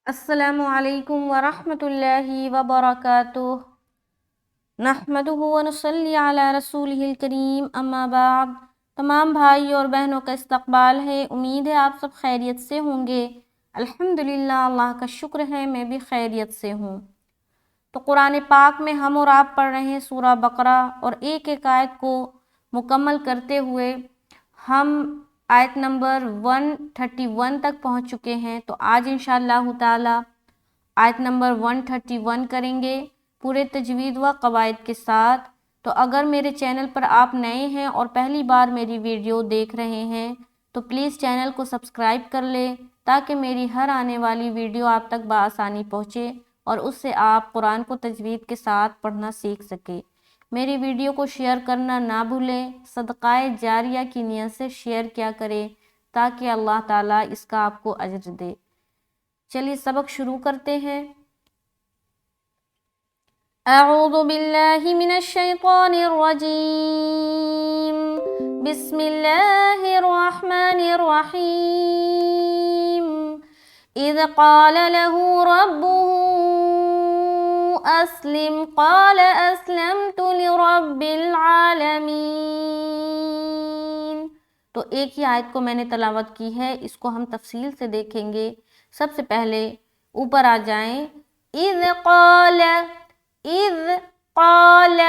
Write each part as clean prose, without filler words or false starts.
السلام علیکم ورحمۃ اللہ وبرکاتہ نحمدہ ونصلی علی رسولہ الکریم اما بعد۔ تمام بھائی اور بہنوں کا استقبال ہے، امید ہے آپ سب خیریت سے ہوں گے۔ الحمدللہ، اللہ کا شکر ہے میں بھی خیریت سے ہوں۔ تو قرآن پاک میں ہم اور آپ پڑھ رہے ہیں سورہ بقرہ، اور ایک ایک آیت کو مکمل کرتے ہوئے ہم آیت نمبر 131 تک پہنچ چکے ہیں۔ تو آج انشاءاللہ تعالی آیت نمبر 131 کریں گے پورے تجوید و قواعد کے ساتھ۔ تو اگر میرے چینل پر آپ نئے ہیں اور پہلی بار میری ویڈیو دیکھ رہے ہیں تو پلیز چینل کو سبسکرائب کر لیں تاکہ میری ہر آنے والی ویڈیو آپ تک بآسانی پہنچے اور اس سے آپ قرآن کو تجوید کے ساتھ پڑھنا سیکھ سکے۔ میری ویڈیو کو شیئر کرنا نہ بھولیں، صدقہ جاریہ کی نیت سے شیئر کیا کریں تاکہ اللہ تعالیٰ اس کا آپ کو اجر دے۔ چلیے سبق شروع کرتے ہیں۔ اعوذ باللہ من الشیطان الرجیم، بسم اللہ الرحمن الرحیم۔ اذ قال له ربه اسلم قال اسلمت لرب العالمین۔ تو ایک ہی آیت کو میں نے تلاوت کی ہے، اس کو ہم تفصیل سے دیکھیں گے۔ سب سے پہلے اوپر آ جائیں، اذ قال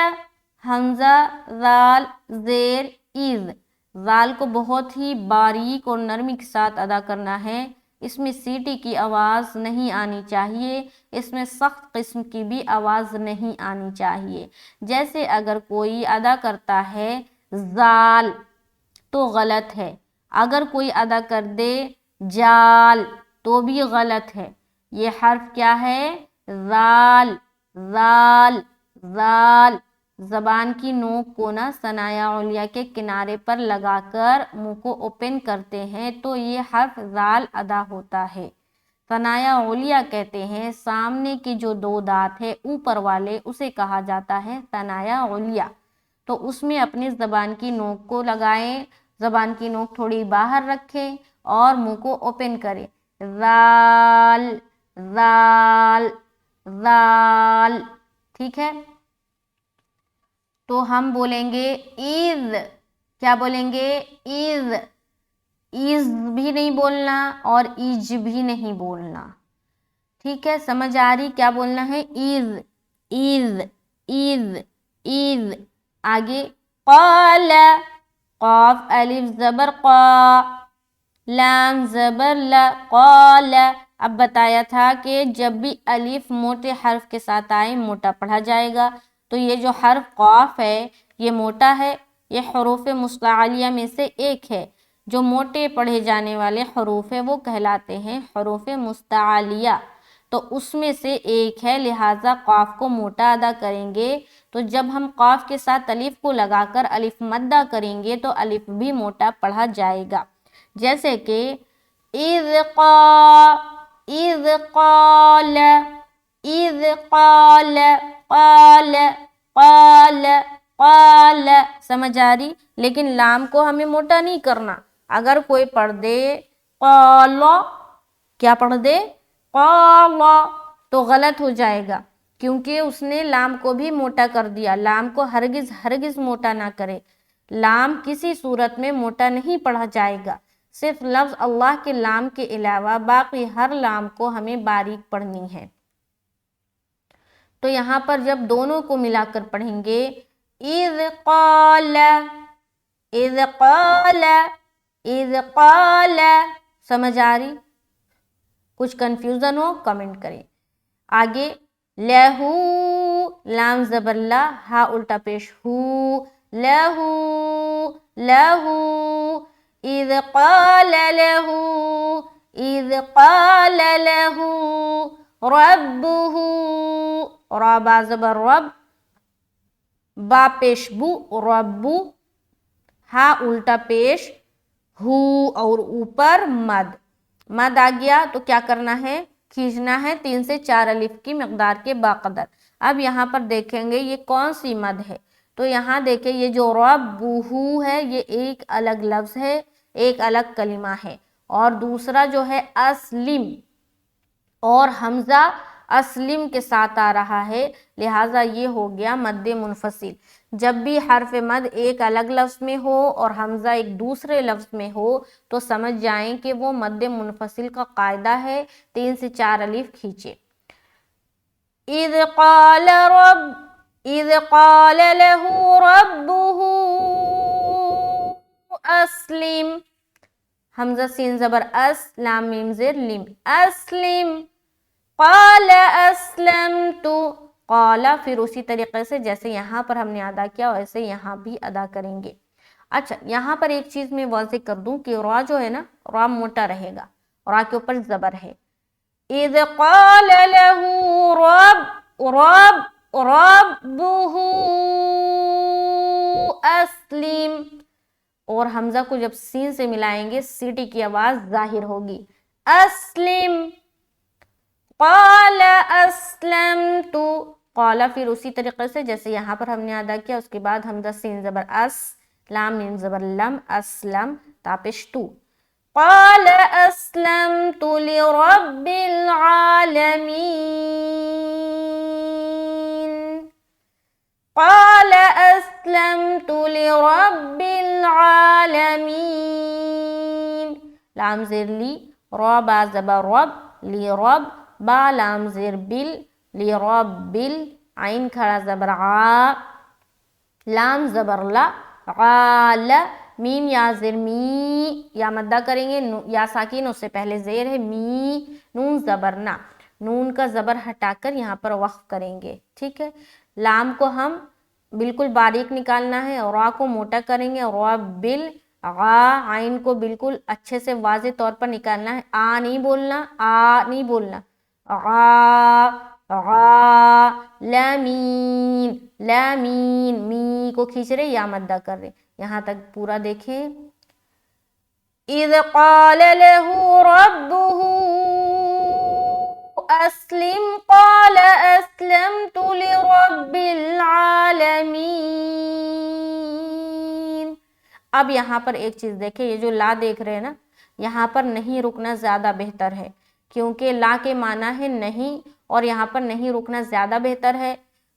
حمزہ ذال زیر اذ، ذال کو بہت ہی باریک اور نرمی کے ساتھ ادا کرنا ہے۔ اس میں سیٹی کی آواز نہیں آنی چاہیے، اس میں سخت قسم کی بھی آواز نہیں آنی چاہیے۔ جیسے اگر کوئی ادا کرتا ہے زال تو غلط ہے، اگر کوئی ادا کر دے جال تو بھی غلط ہے۔ یہ حرف کیا ہے؟ ذال ذال ذال۔ زبان کی نوک کو نہ ثنایا علیہ کے کنارے پر لگا کر منہ کو اوپن کرتے ہیں تو یہ حرف ذال ادا ہوتا ہے۔ ثنایا علیہ کہتے ہیں سامنے کے جو دو دانت ہے اوپر والے، اسے کہا جاتا ہے ثنایا علیہ۔ تو اس میں اپنی زبان کی نوک کو لگائیں، زبان کی نوک تھوڑی باہر رکھیں اور منہ کو اوپن کریں۔ ذال ذال ذال، ٹھیک ہے؟ تو ہم بولیں گے اذ، کیا بولیں گے؟ اذ، ایز بھی نہیں بولنا اور ایج بھی نہیں بولنا، ٹھیک ہے؟ سمجھ آ رہی کیا بولنا ہے؟ As as as as. آگے قال، قاف الف زبر قا، لام زبر لا، قال۔ اب بتایا تھا کہ جب بھی الف موٹے حرف کے ساتھ آئے موٹا پڑھا جائے گا۔ تو یہ جو حرف قاف ہے یہ موٹا ہے، یہ حروف مستعلیہ میں سے ایک ہے۔ جو موٹے پڑھے جانے والے حروف ہیں وہ کہلاتے ہیں حروف مستعلیہ، تو اس میں سے ایک ہے، لہٰذا قاف کو موٹا ادا کریں گے۔ تو جب ہم قاف کے ساتھ الف کو لگا کر الف مدہ کریں گے تو الف بھی موٹا پڑھا جائے گا۔ جیسے کہ اذ قال اذ قال قال قال قال، سمجھ آ رہی؟ لیکن لام کو ہمیں موٹا نہیں کرنا۔ اگر کوئی پڑھ دے قال، کیا پڑھ دے؟ قال، تو غلط ہو جائے گا کیونکہ اس نے لام کو بھی موٹا کر دیا۔ لام کو ہرگز ہرگز موٹا نہ کرے، لام کسی صورت میں موٹا نہیں پڑھا جائے گا۔ صرف لفظ اللہ کے لام کے علاوہ باقی ہر لام کو ہمیں باریک پڑھنی ہے۔ تو یہاں پر جب دونوں کو ملا کر پڑھیں گے اذ قال اذ قال اذ قال، سمجھ آ رہی؟ کچھ کنفیوژن ہو کمنٹ کریں۔ آگے لہو، لام زبر لا، ہا الٹا پیش ہو، لہو لہو، اذ قال لہو اذ قال لہو ربہ، را با زبر رب، با پیش بو، ربو، ہا الٹا پیش ہو اور اوپر مد، مد آ گیا تو کیا کرنا ہے؟ کھینچنا ہے 3 سے 4 الف کی مقدار کے باقدر۔ اب یہاں پر دیکھیں گے یہ کون سی مد ہے، تو یہاں دیکھیں یہ جو ربہو ہے یہ ایک الگ لفظ ہے، ایک الگ کلمہ ہے، اور دوسرا جو ہے اسلم، اور حمزہ اسلم کے ساتھ آ رہا ہے، لہٰذا یہ ہو گیا مد منفصل۔ جب بھی حرف مد ایک الگ لفظ میں ہو اور حمزہ ایک دوسرے لفظ میں ہو تو سمجھ جائیں کہ وہ مد منفصل کا قاعدہ ہے، 3 سے 4 الف کھینچے۔ اذ قال له ربه اسلم، حمزہ سین زبر اس، لام میم زیر لم، اسلم، قال اسلمت، قال پھر اسی طریقے سے جیسے یہاں پر ہم نے ادا کیا ویسے یہاں بھی ادا کریں گے۔ اچھا یہاں پر ایک چیز میں واضح کر دوں کہ را جو ہے نا، را موٹا رہے گا، را کے اوپر زبر ہے۔ اذ قال له ربه اسلم، اور حمزہ کو جب سین سے ملائیں گے سیٹی کی آواز ظاہر ہوگی، اسلم، قال اسلمت، قال پھر اسی طریقے سے جیسے یہاں پر ہم نے ادا کیا، اس کے بعد حمزہ سین زبر اس، لام میم زبر لم، اسلم، تاپش تو، قال اسلمت لرب العالمین، قال اسلمت لرب العالمین، لام زیر لی، را با زبر رب، لی رب، با لام زیر بل، لی رب بل، عین کھڑا زبر عا، لام زبر لا، عال، میم یا زیر می، یا مدہ کریں گے، یا ساکین اس سے پہلے زیر ہے، می، نون زبر نا، نون کا زبر ہٹا کر یہاں پر وقف کریں گے، ٹھیک ہے۔ لام کو ہم بالکل باریک نکالنا ہے، را کو موٹا کریں گے، را بل، غا، عین کو بالکل اچھے سے واضح طور پر نکالنا ہے، آ نہیں بولنا، آ نہیں بولنا، غا، غا، لامین، لامین، می کو کھینچ رہے یا مدہ کر رہے، یہاں تک پورا دیکھیں۔ اذ قال له ربه اسلم قال اسلمت لرب العالمین۔ اب یہاں پر ایک چیز دیکھیں، یہ جو لا دیکھ رہے ہیں نا، یہاں پر نہیں رکنا زیادہ بہتر ہے، کیونکہ لا کے معنی ہے نہیں، اور یہاں پر نہیں رکنا زیادہ بہتر ہے۔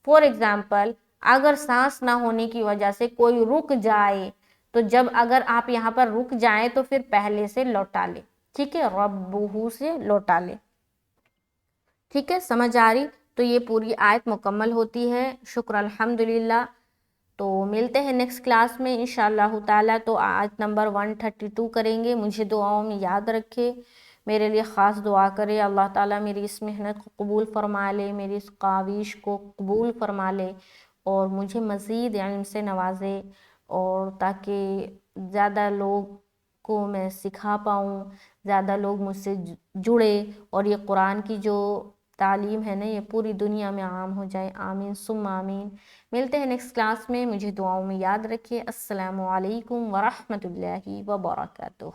فور ایگزامپل، اگر سانس نہ ہونے کی وجہ سے کوئی رک جائے تو جب اگر آپ یہاں پر رک جائیں تو پھر پہلے سے لوٹا لے، ٹھیک ہے، ربہ سے لوٹا لے، ٹھیک ہے، سمجھ آ رہی؟ تو یہ پوری آیت مکمل ہوتی ہے، شکر الحمدللہ۔ تو ملتے ہیں نیکسٹ کلاس میں انشاءاللہ تعالیٰ، تو آیت نمبر 132 کریں گے۔ مجھے دعاؤں میں یاد رکھے، میرے لیے خاص دعا کرے، اللہ تعالیٰ میری اس محنت کو قبول فرما لے، میری اس کاوش کو قبول فرما لے، اور مجھے مزید علم سے نوازے، اور تاکہ زیادہ لوگ کو میں سکھا پاؤں، زیادہ لوگ مجھ سے جڑے، اور یہ قرآن کی جو تعلیم ہے نا یہ پوری دنیا میں عام ہو جائے، آمین ثم آمین۔ ملتے ہیں نیکسٹ کلاس میں، مجھے دعاؤں میں یاد رکھیے۔ السلام علیکم ورحمۃ اللہ وبرکاتہ۔